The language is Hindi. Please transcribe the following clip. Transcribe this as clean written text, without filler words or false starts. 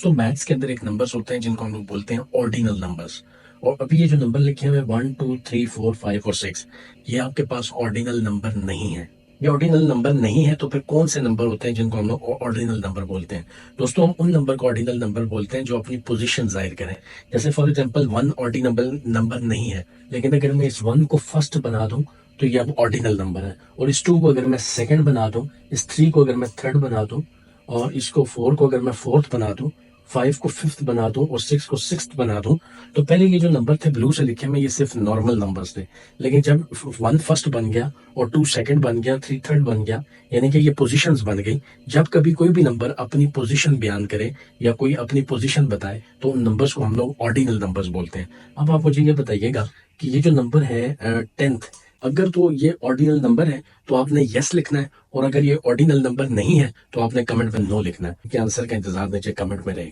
तो मैथ्स के अंदर एक नंबर्स होते हैं जिनको हम लोग बोलते हैं ऑर्डिनल नंबर्स। और अभी ये जो नंबर लिखे हुए 1 2 3 4 5 और 6, ये आपके पास ऑर्डिनल नंबर नहीं है। ये ऑर्डिनल नंबर नहीं है तो फिर कौन से नंबर होते हैं जिनको हम लोग ऑर्डिनल नंबर बोलते हैं? दोस्तों, हम उन नंबर को ऑर्डिनल नंबर बोलते हैं जो अपनी पोजीशन जाहिर करें। जैसे फॉर एग्जांपल 1 ऑर्डिनल नंबर नहीं है, लेकिन अगर मैं इस 1 को फर्स्ट बना दूं तो ये अब ऑर्डिनल नंबर है। और इस 2 को अगर मैं सेकंड बना दूं, इस 3 को अगर मैं थर्ड बना दूं, और इसको 4 को अगर मैं फोर्थ बना दूं, 5 को फिफ्थ बना दूं और 6 को सिक्स्थ बना दूं, तो पहले ये जो नंबर थे ब्लू से लिखे में, ये सिर्फ नॉर्मल नंबर्स थे। लेकिन जब 1 फर्स्ट बन गया और 2 सेकंड बन गया, 3 थर्ड बन गया, यानी कि ये पोजीशंस बन गई। जब कभी कोई भी नंबर अपनी पोजीशन बयान करे या कोई अपनी पोजीशन बताए तो उन नंबर्स को हम लोग ऑर्डिनल नंबर्स बोलते हैं। अब आप मुझे ये बताइएगा कि ये जो नंबर है 10th, अगर तो ये ऑर्डिनल नंबर है तो आपने यस लिखना है, और अगर ये ऑर्डिनल नंबर नहीं है तो आपने कमेंट में नो लिखना है। कि आंसर का इंतजार नीचे कमेंट में रहेगा।